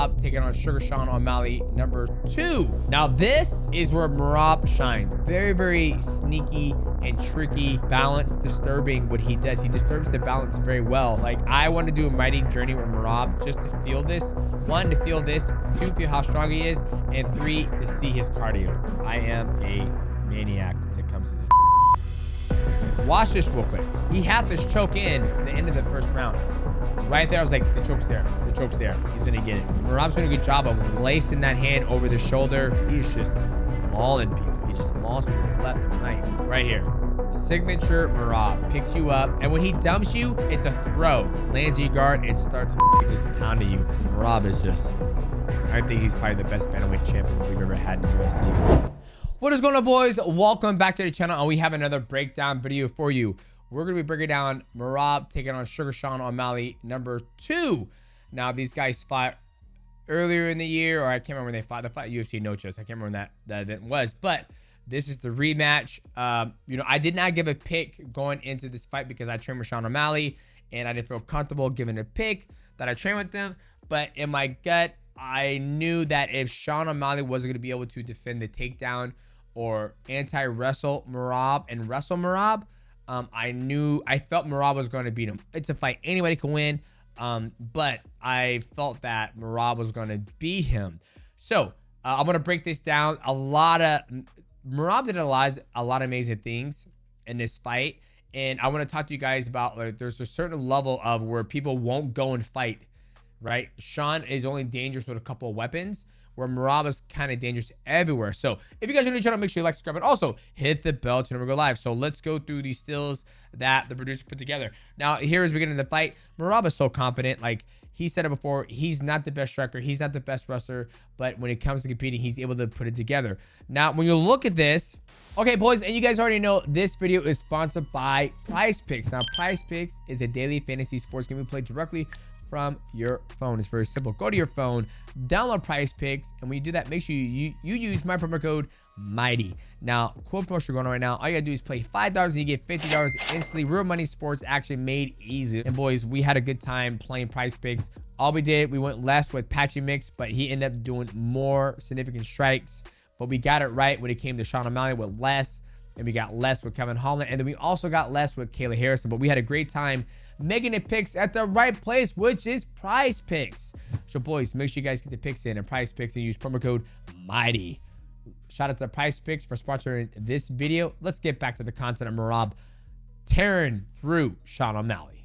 Merab taking on Sugar Sean O'Malley number 2. Now this is where Merab shines. Very, very sneaky and tricky, balance disturbing what he does. He disturbs the balance very well. Like, I want to do a mighty journey with Merab just to feel this. 1, to feel this. 2, feel how strong he is. And 3, to see his cardio. I am a maniac when it comes to this. Watch this real quick. He had this choke in at the end of the first round. Right there, I was like, the choke's there. The choke's there. He's going to get it. Merab's doing a good job of lacing that hand over the shoulder. He's just mauling people. He just mauls people left and right. Right here. Signature Merab. Picks you up. And when he dumps you, it's a throw. Lands your guard and starts just pounding you. Merab is just... I think he's probably the best bantamweight champion we've ever had in the UFC. What is going on, boys? Welcome back to the channel, and we have another breakdown video for you. We're going to be breaking down Merab taking on Sugar Sean O'Malley number 2. Now, these guys fought earlier in the year, or I can't remember when they fought. They fought UFC No Trust. I can't remember when that event was, but this is the rematch. You know, I did not give a pick going into this fight because I trained with Sean O'Malley, and I didn't feel comfortable giving a pick that I trained with them. But in my gut, I knew that if Sean O'Malley wasn't going to be able to defend the takedown or anti-wrestle Merab and wrestle Merab, I felt Merab was going to beat him. It's a fight anybody can win, but I felt that Merab was going to beat him. So I'm going to break this down. Merab did a lot of amazing things in this fight, and I want to talk to you guys about, like, there's a certain level of where people won't go and fight, right? Sean is only dangerous with a couple of weapons, where Merab is kind of dangerous everywhere. So if you guys are new to the channel, make sure you like, subscribe, and also hit the bell to never go live. So let's go through these stills that the producer put together. Now, here as we get into the fight, Merab is so confident. Like he said it before, he's not the best striker, he's not the best wrestler, but when it comes to competing, he's able to put it together. Now, when you look at this, okay, boys, and you guys already know this video is sponsored by Prize Picks. Now, Prize Picks is a daily fantasy sports game we play directly from your phone. It's very simple. Go to your phone, download Prize Picks, and when you do that, make sure you use my promo code MIGHTY. Now, cool promotion going on right now. All you gotta do is play $5 and you get $50 instantly. Real money sports action made easy. And boys, we had a good time playing Prize Picks. All we did, we went less with Patchy Mix, but he ended up doing more significant strikes. But we got it right when it came to Sean O'Malley with less, and we got less with Kevin Holland, and then we also got less with Kayla Harrison. But we had a great time making it picks at the right place, which is Prize Picks. So boys, make sure you guys get the picks in and Prize Picks and use promo code MIGHTY. Shout out to Prize Picks for sponsoring this video. Let's get back to the content of Merab tearing through Sean O'Malley.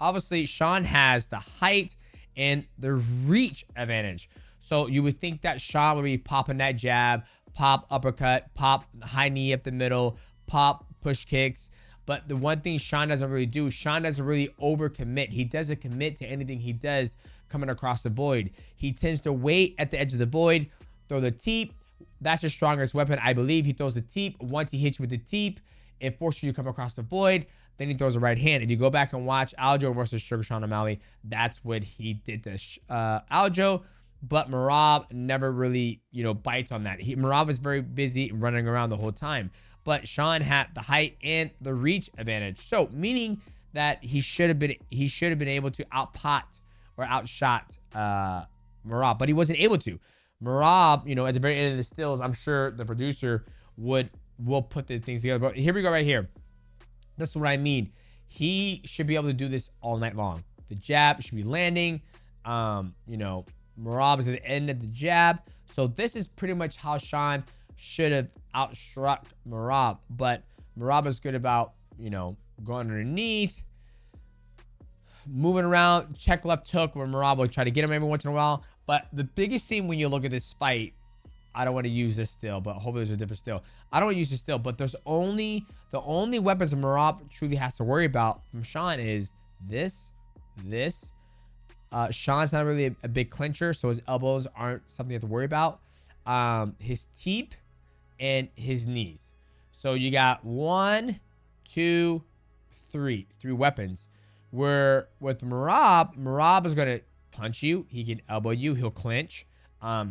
Obviously, Sean has the height and the reach advantage. So you would think that Sean would be popping that jab, pop uppercut, pop high knee up the middle, pop push kicks. But the one thing Sean doesn't really do, Sean doesn't really overcommit. He doesn't commit to anything he does coming across the void. He tends to wait at the edge of the void, throw the teep. That's his strongest weapon, I believe. He throws the teep. Once he hits you with the teep, it forces you to come across the void. Then he throws the right hand. If you go back and watch Aljo versus Sugar Sean O'Malley, that's what he did to Aljo. But Merab never really, bites on that. Merab is very busy running around the whole time. But Sean had the height and the reach advantage. So meaning that he should have been able to outpot or outshot Merab, but he wasn't able to. Merab, at the very end of the stills, I'm sure the producer will put the things together. But here we go right here. That's what I mean. He should be able to do this all night long. The jab should be landing. Merab is at the end of the jab. So this is pretty much how Sean should have outstruck Merab. But Merab is good about, going underneath, moving around, check left hook, where Merab will try to get him every once in a while. But the biggest thing when you look at this fight, I don't want to use this still, but hopefully there's a different still. I don't want to use this still, but the only weapons Merab truly has to worry about from Sean is this. Sean's not really a big clincher, so his elbows aren't something you have to worry about. His teep and his knees. So you got 1, 2, 3 weapons. Where with Merab is going to punch you. He can elbow you. He'll clinch.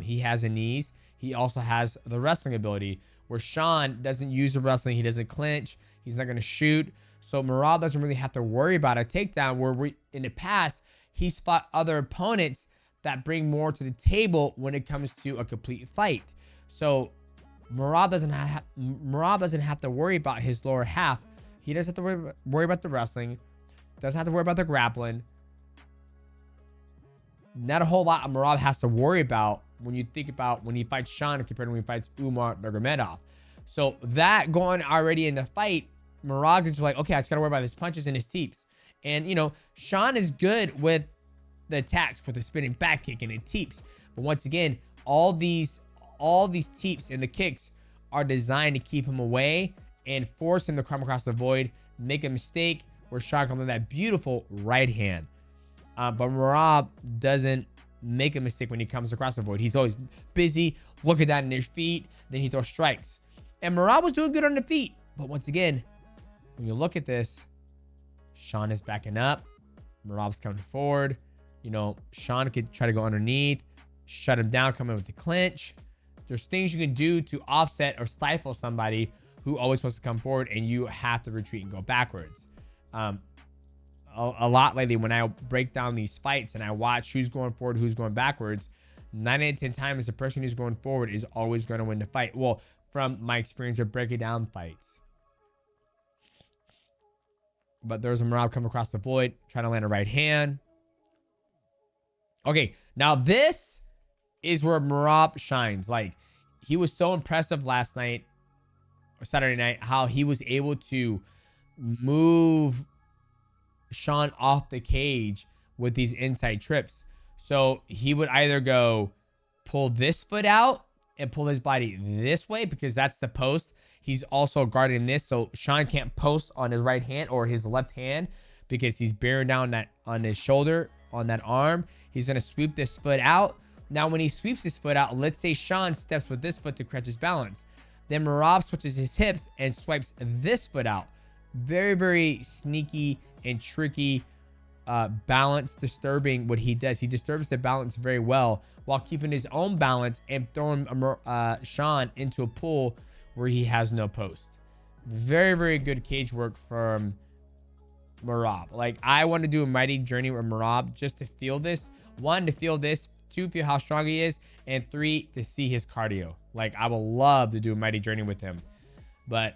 He has a knees. He also has the wrestling ability, where Sean doesn't use the wrestling. He doesn't clinch. He's not going to shoot. So Merab doesn't really have to worry about a takedown, where in the past, he's fought other opponents that bring more to the table when it comes to a complete fight. So Merab doesn't have to worry about his lower half. He doesn't have to worry about the wrestling. Doesn't have to worry about the grappling. Not a whole lot Merab has to worry about when you think about when he fights Sean compared to when he fights Umar Nurmagomedov. So that going already in the fight, Merab is like, okay, I just gotta worry about his punches and his teeps. And you know, Sean is good with the attacks, with the spinning back kick and the teeps. But once again, all these teeps and the kicks are designed to keep him away and force him to come across the void, make a mistake where Sean comes with that beautiful right hand. But Merab doesn't make a mistake when he comes across the void. He's always busy looking down at his feet, then he throws strikes. And Merab was doing good on the feet. But once again, when you look at this, Sean is backing up. Merab's coming forward. You know, Sean could try to go underneath, shut him down, come in with the clinch. There's things you can do to offset or stifle somebody who always wants to come forward, and you have to retreat and go backwards. A lot lately when I break down these fights and I watch who's going forward, who's going backwards, 9 out of 10 times the person who's going forward is always going to win the fight. Well, from my experience of breaking down fights. But there's a Merab come across the void, trying to land a right hand. Okay, now this is where Merab shines. Like, he was so impressive last night, or Saturday night, how he was able to move Sean off the cage with these inside trips. So he would either go pull this foot out and pull his body this way because that's the post. He's also guarding this, so Sean can't post on his right hand or his left hand because he's bearing down that on his shoulder, on that arm. He's going to sweep this foot out. Now, when he sweeps his foot out, let's say Sean steps with this foot to catch his balance. Then Merab switches his hips and swipes this foot out. Very, very sneaky and tricky, balance disturbing what he does. He disturbs the balance very well while keeping his own balance and throwing Sean into a pool where he has no post. Very, very good cage work from Merab. Like, I want to do a mighty journey with Merab just to feel this. 1, to feel this. 2, feel how strong he is. And 3, to see his cardio. Like, I would love to do a mighty journey with him. But,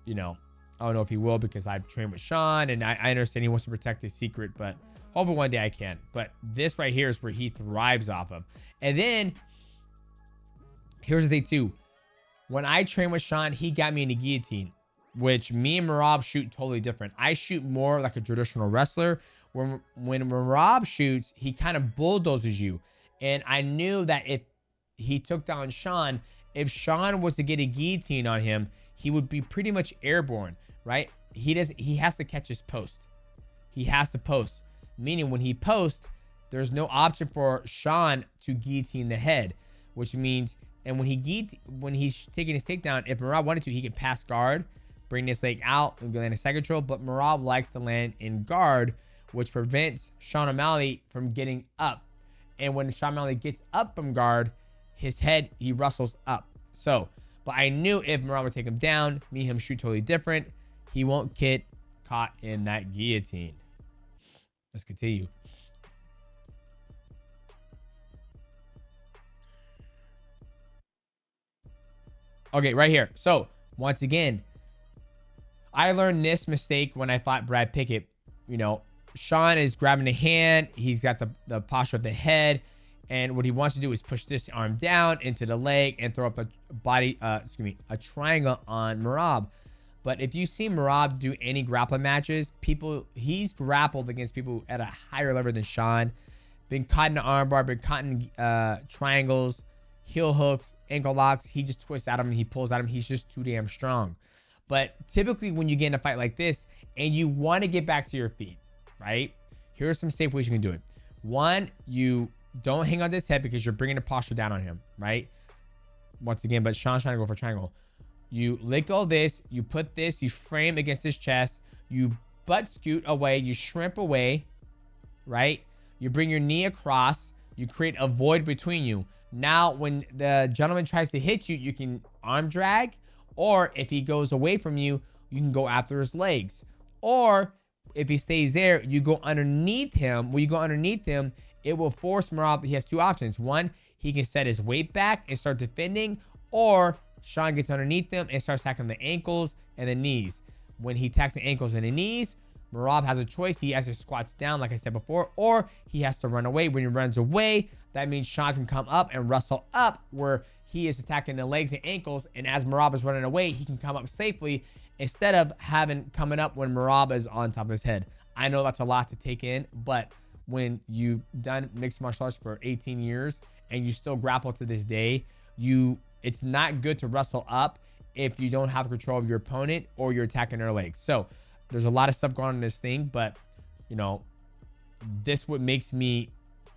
you know, I don't know if he will because I've trained with Sean. And I understand he wants to protect his secret. But hopefully one day I can. But this right here is where he thrives off of. And then, here's the thing too. When I train with Sean, he got me in the guillotine, which me and Merab shoot totally different. I shoot more like a traditional wrestler. When Merab shoots, he kind of bulldozes you. And I knew that if he took down Sean, if Sean was to get a guillotine on him, he would be pretty much airborne, right? He has to catch his post. He has to post. Meaning when he posts, there's no option for Sean to guillotine the head, which means, and when he's taking his takedown, if Merab wanted to, he could pass guard, bring this leg out, and go land a side control. But Merab likes to land in guard, which prevents Sean O'Malley from getting up. And when Sean O'Malley gets up from guard, his head, he wrestles up. So, but I knew if Merab would take him down, me and him shoot totally different. He won't get caught in that guillotine. Let's continue. Okay, right here. So, once again, I learned this mistake when I fought Brad Pickett. You know, Sean is grabbing the hand. He's got the posture of the head. And what he wants to do is push this arm down into the leg and throw up a triangle on Merab. But if you see Merab do any grappling matches, he's grappled against people at a higher level than Sean. Been caught in the armbar, been caught in triangles, heel hooks, ankle locks. He just twists at him and he pulls at him. He's just too damn strong. But typically when you get in a fight like this and you want to get back to your feet, right? Here are some safe ways you can do it. 1, you don't hang on this head because you're bringing the posture down on him, right? Once again, but Sean's trying to go for a triangle. You let go of this. You put this. You frame against his chest. You butt scoot away. You shrimp away, right? You bring your knee across. You create a void between you. Now, when the gentleman tries to hit you, you can arm drag. Or if he goes away from you, you can go after his legs. Or if he stays there, you go underneath him. When you go underneath him, it will force Merab. He has two options. One, he can set his weight back and start defending, or Sean gets underneath them and starts attacking the ankles and the knees. When he attacks the ankles and the knees, Merab has a choice. He either squats down, like I said before, or he has to run away. When he runs away, that means Sean can come up and wrestle up where he is attacking the legs and ankles. And as Merab is running away, he can come up safely instead of coming up when Merab is on top of his head. I know that's a lot to take in, but when you've done mixed martial arts for 18 years and you still grapple to this day, it's not good to wrestle up if you don't have control of your opponent or you're attacking their legs. So there's a lot of stuff going on in this thing, but you know, this what makes me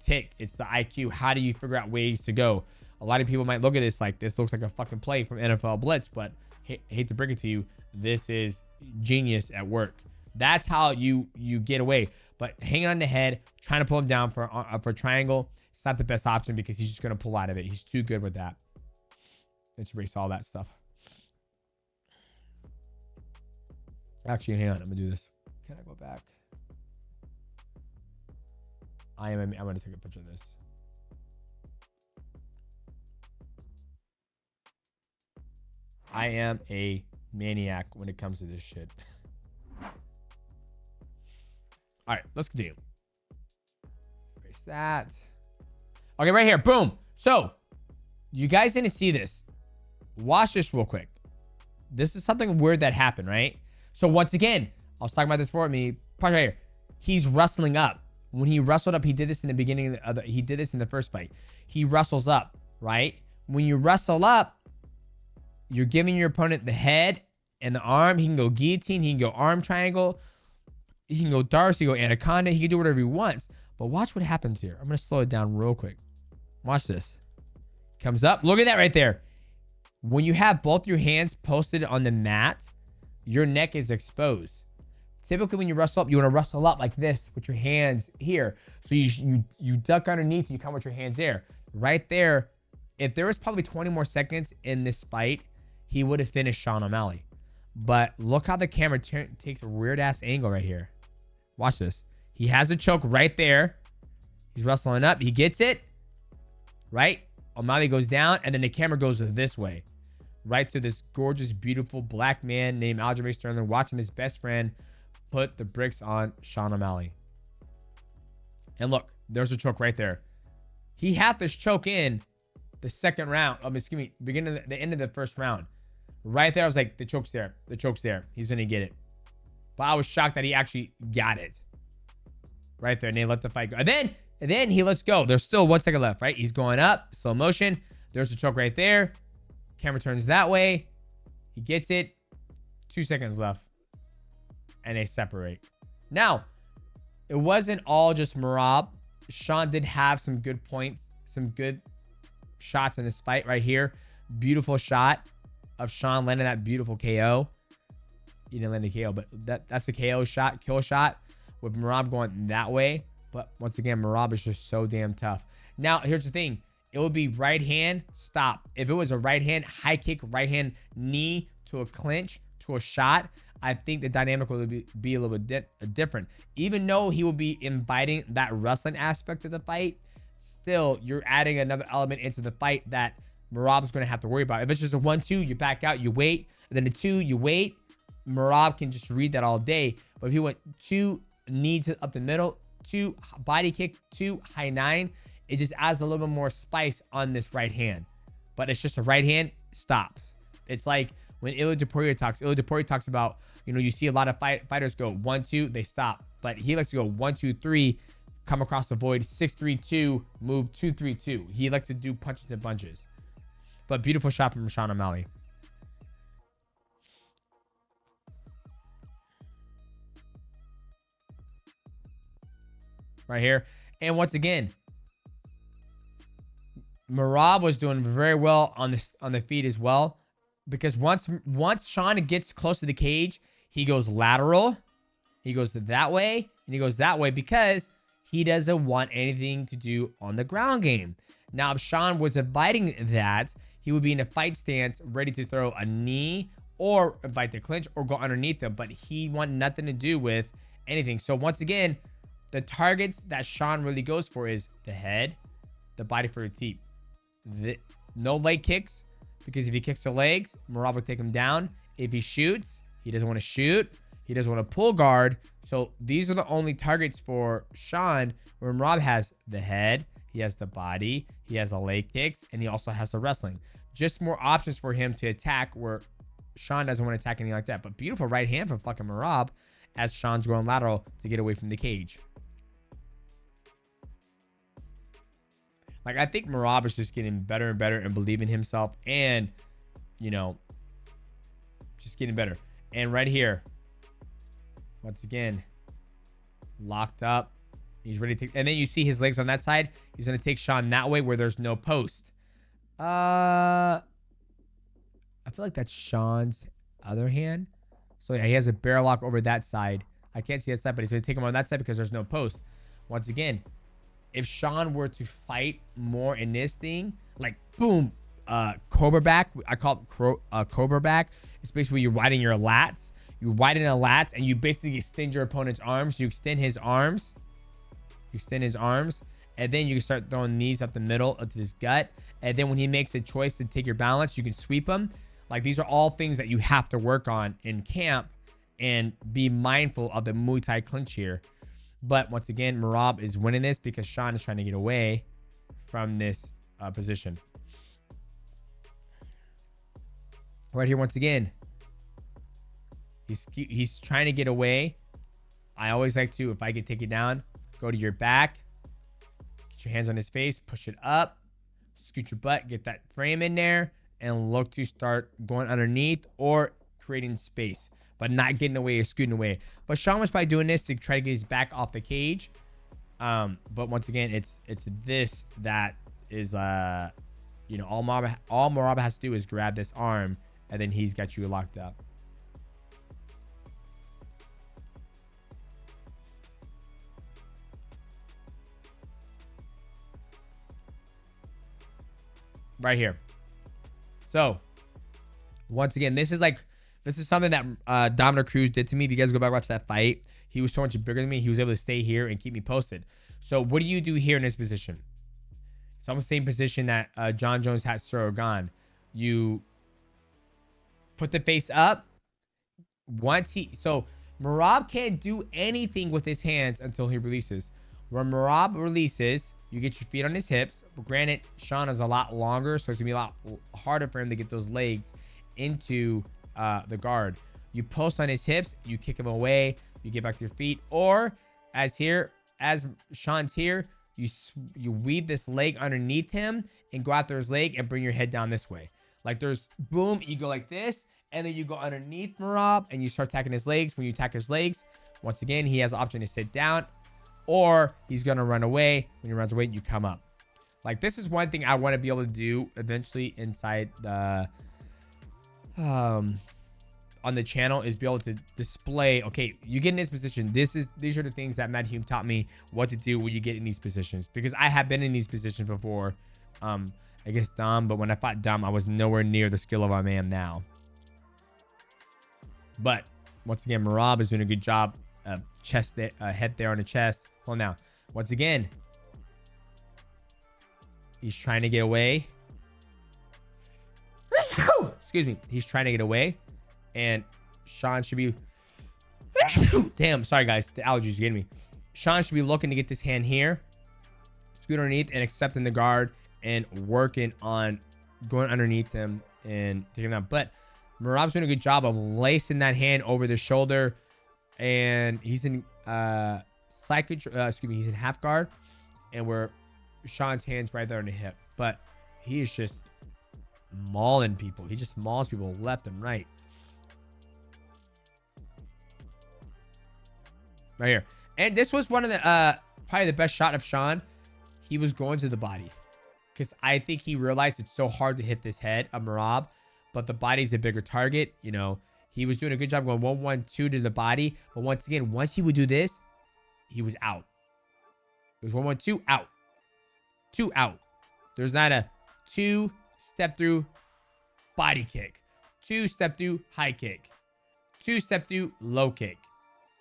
tick. It's the IQ. How do you figure out ways to go? A lot of people might look at this like this looks like a fucking play from NFL Blitz, but hate to break it to you, this is genius at work. That's how you get away. But hanging on the head, trying to pull him down for triangle, it's not the best option because he's just gonna pull out of it. He's too good with that. Let's erase all that stuff. Actually, hang on. I'm gonna do this. Can I go back? I'm gonna take a picture of this. I am a maniac when it comes to this shit. All right, let's continue. Erase that. Okay, right here. Boom. So, you guys didn't see this. Watch this real quick. This is something weird that happened, right? So once again, I was talking about this for me. Part right here. He's wrestling up. When he wrestled up, he did this in the beginning of he did this in the first fight. He wrestles up, right? When you wrestle up, you're giving your opponent the head and the arm. He can go guillotine. He can go arm triangle. He can go darts. He can go anaconda. He can do whatever he wants. But watch what happens here. I'm going to slow it down real quick. Watch this. Comes up. Look at that right there. When you have both your hands posted on the mat, your neck is exposed. Typically, when you wrestle up, you want to wrestle up like this with your hands here. So you duck underneath, you come with your hands there. Right there, if there was probably 20 more seconds in this fight, he would have finished Sean O'Malley. But look how the camera takes a weird-ass angle right here. Watch this. He has a choke right there. He's wrestling up. He gets it. Right? O'Malley goes down, and then the camera goes this way. Right to this gorgeous, beautiful black man named Aljamain Sterling watching his best friend put the bricks on Sean O'Malley. And look, there's a choke right there. He had this choke in the second round. Excuse me, the end of the first round. Right there, I was like, the choke's there. The choke's there. He's going to get it. But I was shocked that he actually got it. Right there, and they let the fight go. And then he lets go. There's still 1 second left, right? He's going up, slow motion. There's a choke right there. Camera turns that way. He gets it. 2 seconds left. And they separate. Now, it wasn't all just Merab. Sean did have some good points, some good shots in this fight right here. Beautiful shot of Sean landing that beautiful KO. He didn't land the KO, but that's the KO shot, kill shot with Merab going that way. But once again, Merab is just so damn tough. Now, here's the thing. It would be right hand, stop. If it was a right hand, high kick, right hand, knee to a clinch, to a shot, I think the dynamic would be a little bit different. Even though he will be inviting that wrestling aspect of the fight, still, you're adding another element into the fight that Merab's going to have to worry about. If it's just a 1-2, you back out, you wait. And then the 2, you wait. Merab can just read that all day. But if he went 2 knee to up the middle, 2 body kick, 2 high 9, it just adds a little bit more spice on this right hand. But it's just a right hand, stops. It's like when Ilya Topuria talks about, you know, you see a lot of fighters go 1-2, they stop. But he likes to go 1-2-3, come across the void, 6-3-2, move 2-3-2. He likes to do punches and bunches. But beautiful shot from Sean O'Malley. Right here. And once again, Merab was doing very well on the feet as well, because once Sean gets close to the cage, he goes lateral, he goes that way, and he goes that way because he doesn't want anything to do on the ground game. Now, if Sean was inviting that, he would be in a fight stance, ready to throw a knee or invite the clinch or go underneath him, but he want nothing to do with anything. So once again, the targets that Sean really goes for is the head, the body for the teeth. No leg kicks, because if he kicks the legs, Merab will take him down. If he shoots, he doesn't want to shoot. He doesn't want to pull guard. So these are the only targets for Sean, where Merab has the head, he has the body, he has the leg kicks, and he also has the wrestling. Just more options for him to attack, where Sean doesn't want to attack anything like that. But beautiful right hand from fucking Merab as Sean's going lateral to get away from the cage. Like, I think Merab is just getting better and better and believing in himself and, you know, just getting better. And right here, once again, locked up. He's ready to take, and then you see his legs on that side. He's going to take Sean that way where there's no post. I feel like that's Sean's other hand. So yeah, he has a barrel lock over that side. I can't see that side, but he's going to take him on that side because there's no post. Once again, if Sean were to fight more in this thing, like boom, cobra back. I call it cobra back. It's basically you're widening your lats. You widen the lats and you basically extend your opponent's arms. You extend his arms. You extend his arms. And then you can start throwing knees up the middle of his gut. And then when he makes a choice to take your balance, you can sweep him. Like, these are all things that you have to work on in camp and be mindful of the Muay Thai clinch here. But once again, Merab is winning this because Sean is trying to get away from this position. Right here, once again, he's trying to get away. I always like to, if I get taken down, go to your back, get your hands on his face, push it up, scoot your butt, get that frame in there, and look to start going underneath or creating space, but not getting away or scooting away. But Sean was probably doing this to try to get his back off the cage. But once again, it's this that is, you know, all Merab has to do is grab this arm, and then he's got you locked up. Right here. So once again, this is something that Dominic Cruz did to me. If you guys go back and watch that fight, he was so much bigger than me. He was able to stay here and keep me posted. So what do you do here in this position? It's almost the same position that John Jones had Suga AGAIN. You put the face up. So Merab can't do anything with his hands until he releases. When Merab releases, you get your feet on his hips. But granted, Sean is a lot longer, so it's going to be a lot harder for him to get those legs into the guard. You post on his hips. You kick him away. You get back to your feet. Or, as Sean's here, you weave this leg underneath him and go after his leg and bring your head down this way. Like, there's, boom, you go like this. And then you go underneath Merab and you start attacking his legs. When you attack his legs, once again, he has the option to sit down. Or he's going to run away. When he runs away, you come up. Like, this is one thing I want to be able to do eventually inside the on the channel, is be able to display, okay, you get in this position. These are the things that Matt Hume taught me what to do when you get in these positions, because I have been in these positions before against Dom, but when I fought Dom, I was nowhere near the skill of I am now. But once again, Merab is doing a good job. Head there on the chest. Well, now, once again, he's trying to get away. Excuse me. He's trying to get away. And Sean should be... Damn, sorry, guys. The allergies are getting me. Sean should be looking to get this hand here. Scoot underneath and accepting the guard and working on going underneath him and taking him out. But Merab's doing a good job of lacing that hand over the shoulder. And he's in he's in half guard, and where Sean's hands right there on the hip. But he is just mauling people. He just mauls people left and right. Right here. And this was one of the probably the best shot of Sean. He was going to the body, because I think he realized it's so hard to hit this head of Merab, but the body's a bigger target. You know, he was doing a good job going 1-1-2 to the body. But once again, once he would do this, he was out. It was 1-1-2, out. 2 out. There's not a 2 step through body kick, 2 step through high kick, 2 step through low kick,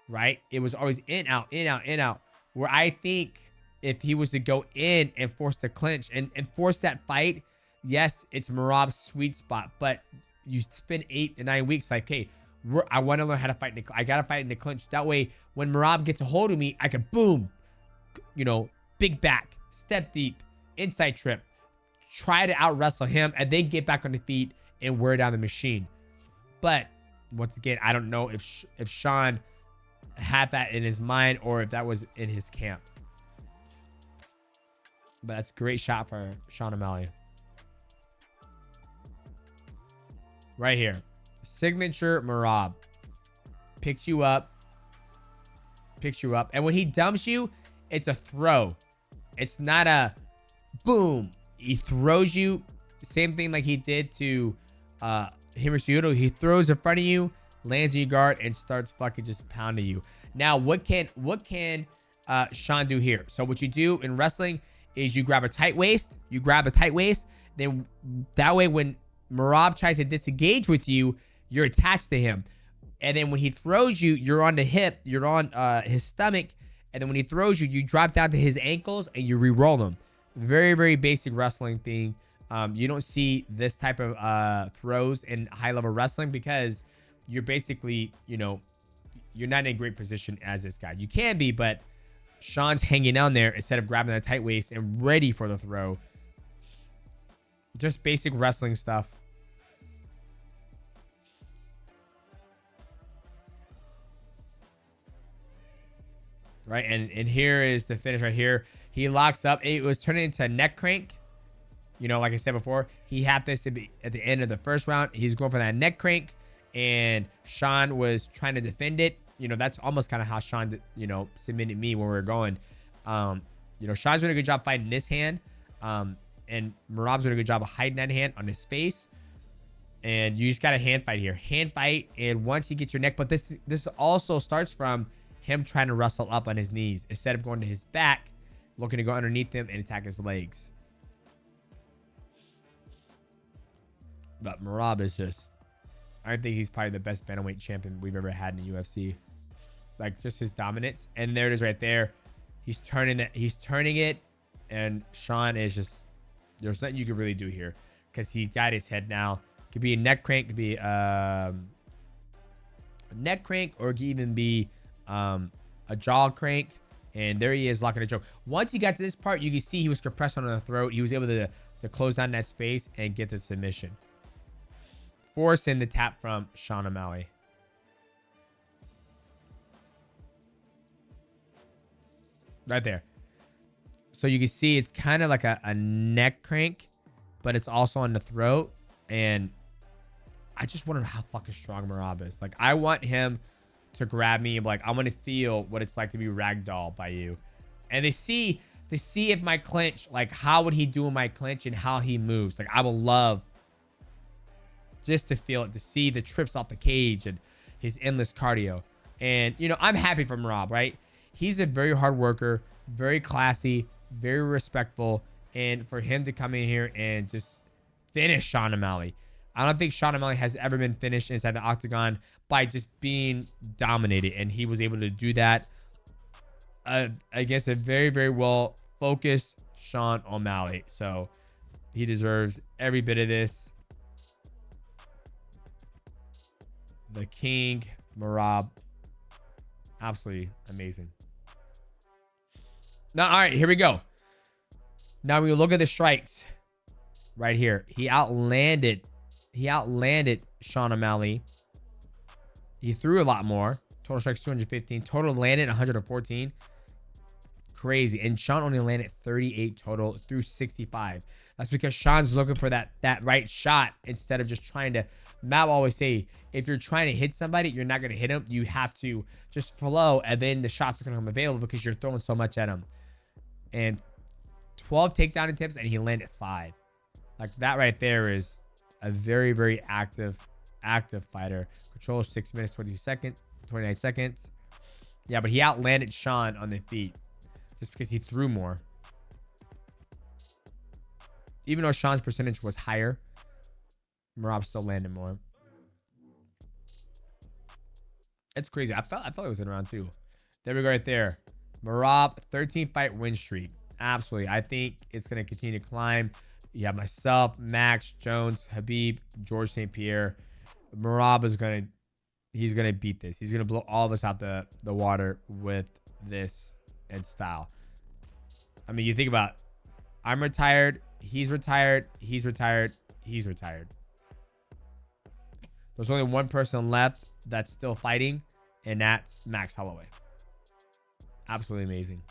right? It was always in, out, in, out, in, out. Where I think if he was to go in and force the clinch and force that fight, yes, it's Merab's sweet spot. But you spend 8 to 9 weeks like, hey, I want to learn how to fight. I got to fight in the clinch. That way, when Merab gets a hold of me, I can boom, you know, big back, step deep, inside trip, try to out wrestle him, and then get back on the feet and wear down the machine. But once again, I don't know if Sean had that in his mind or if that was in his camp. But that's a great shot for Sean O'Malley. Right here. Signature Merab. Picks you up. And when he dumps you, it's a throw. It's not a boom. He throws you. Same thing like he did to Himursuyoto. He throws in front of you, lands in your guard, and starts fucking just pounding you. Now, what can Sean do here? So what you do in wrestling is you grab a tight waist. Then that way when Merab tries to disengage with you, you're attached to him. And then when he throws you, you're on the hip, you're on his stomach. And then when he throws you, you drop down to his ankles and you re-roll them. Very, very basic wrestling thing. You don't see this type of throws in high-level wrestling because you're basically, you know, you're not in a great position as this guy. You can be, but Sean's hanging down there instead of grabbing that tight waist and ready for the throw. Just basic wrestling stuff. Right, and here is the finish right here. He locks up. It was turning into a neck crank. You know, like I said before, he had this to be at the end of the first round. He's going for that neck crank, and Sean was trying to defend it. You know, that's almost kind of how Sean, you know, submitted me when we were going. You know, Sean's doing a good job fighting this hand, and Merab's doing a good job of hiding that hand on his face. And you just got a hand fight here. Hand fight, and once you get your neck, but this also starts from him trying to wrestle up on his knees instead of going to his back, looking to go underneath him and attack his legs. But Merab is just, I think he's probably the best bantamweight champion we've ever had in the UFC. Like, just his dominance. And there it is right there. He's turning it. And Sean is just, there's nothing you can really do here because he got his head now. Could be a neck crank, could be a neck crank, or it could even be a jaw crank. And there he is locking a choke. Once he got to this part, you can see he was compressed on the throat. He was able to close down that space and get the submission. Forcing the tap from Sean O'Malley. Right there. So you can see it's kind of like a neck crank, but it's also on the throat. And I just wonder how fucking strong Merab is. Like, I want him to grab me and be like, I want to feel what it's like to be ragdolled by you. And they see if my clinch, like, how would he do in my clinch and how he moves. Like, I will love just to feel it, to see the trips off the cage and his endless cardio. And, you know, I'm happy for Merab, right? He's a very hard worker, very classy, very respectful. And for him to come in here and just finish Sean O'Malley. I don't think Sean O'Malley has ever been finished inside the octagon by just being dominated. And he was able to do that against a very, very well focused Sean O'Malley. So he deserves every bit of this. The King, Merab. Absolutely amazing. Now, all right, here we go. Now we look at the strikes right here. He outlanded Sean O'Malley. He threw a lot more. Total strikes 215. Total landed 114. Crazy. And Sean only landed 38 total through 65. That's because Sean's looking for that right shot instead of just trying to. Matt will always say, if you're trying to hit somebody, you're not going to hit him. You have to just flow, and then the shots are going to come available because you're throwing so much at him. And 12 takedown attempts, and he landed 5. Like, that right there is a very, very active fighter. Control 6 minutes, 29 seconds. Yeah, but he outlanded Sean on the feet just because he threw more. Even though Sean's percentage was higher, Merab still landed more. It's crazy. I felt it was in round 2. There we go right there. Merab, 13 fight win streak. Absolutely. I think it's going to continue to climb. You have myself, Max, Jones, Habib, George St. Pierre. Merab is going to, he's going to beat this. He's going to blow all of us out the water with this and style. I mean, you think about, I'm retired. He's retired. He's retired. He's retired. There's only one person left that's still fighting, and that's Max Holloway. Absolutely amazing.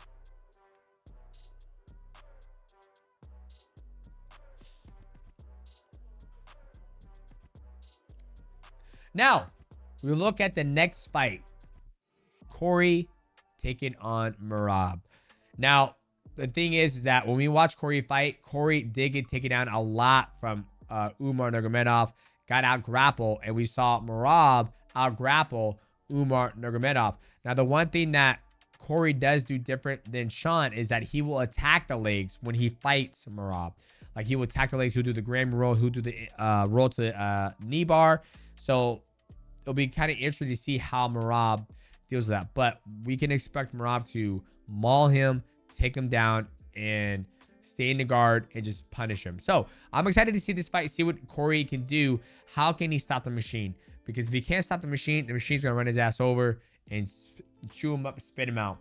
Now, we look at the next fight. Corey taking on Merab. Now, the thing is that when we watch Corey fight, Corey did get taken down a lot from Umar Nurmagomedov, got out grapple, and we saw Merab out grapple Umar Nurmagomedov. Now, the one thing that Corey does do different than Sean is that he will attack the legs when he fights Merab. Like, he will attack the legs, he'll do the Grammy roll, he'll do the roll to the knee bar. So it'll be kind of interesting to see how Merab deals with that. But we can expect Merab to maul him, take him down, and stay in the guard and just punish him. So I'm excited to see this fight, see what Corey can do. How can he stop the machine? Because if he can't stop the machine's going to run his ass over and chew him up, spit him out.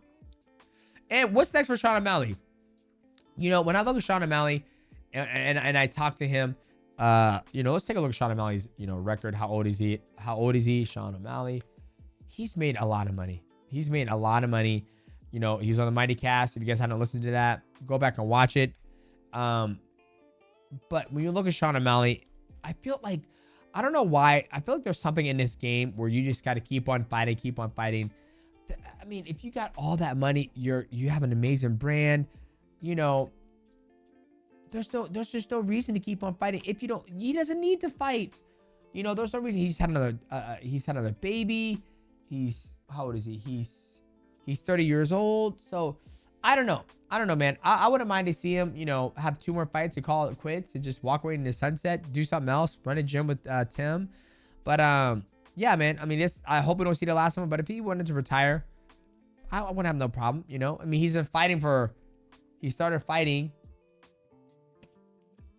And what's next for Sean O'Malley? You know, when I look at Sean O'Malley and I talk to him, you know, let's take a look at Sean O'Malley's, you know, record. How old is he? How old is he? Sean O'Malley. He's made a lot of money. He's made a lot of money. You know, he's on the Mighty Cast. If you guys haven't listened to that, go back and watch it. But when you look at Sean O'Malley, I feel like, I don't know why, I feel like there's something in this game where you just got to keep on fighting, keep on fighting. I mean, if you got all that money, you have an amazing brand, you know, there's just no reason to keep on fighting. If you don't, he doesn't need to fight. You know, there's no reason. He's had another baby. How old is he? He's 30 years old. So I don't know. Man. I wouldn't mind to see him, you know, have 2 more fights and call it quits and just walk away in the sunset, do something else, run a gym with Tim. But yeah, man. I mean, I hope we don't see the last one. But if he wanted to retire, I wouldn't have no problem. You know, I mean, he started fighting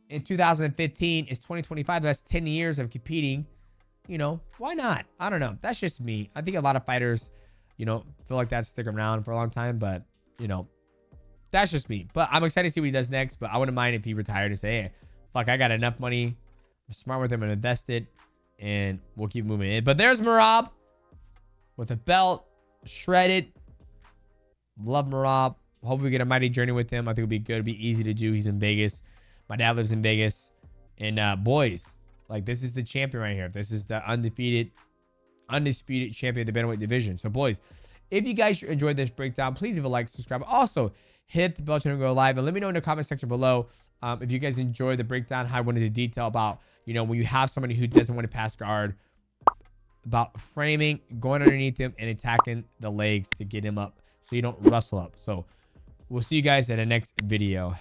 in 2015. It's 2025. That's 10 years of competing. You know, why not? I don't know. That's just me. I think a lot of fighters, you know, feel like that stick around for a long time. But, you know, that's just me. But I'm excited to see what he does next. But I wouldn't mind if he retired and say, hey, fuck, I got enough money. I'm smart with him and invest it. And we'll keep moving in. But there's Merab with a belt, shredded. Love Merab. Hope we get a mighty journey with him. I think it'll be good. It'll be easy to do. He's in Vegas. My dad lives in Vegas. And boys, like, this is the champion right here. This is the undisputed champion of the bantamweight division. So boys, if you guys enjoyed this breakdown, please leave a like, subscribe. Also, hit the bell to go live, and let me know in the comment section below if you guys enjoyed the breakdown, how I went into detail about, you know, when you have somebody who doesn't want to pass guard, about framing, going underneath him, and attacking the legs to get him up so you don't rustle up. So we'll see you guys in the next video.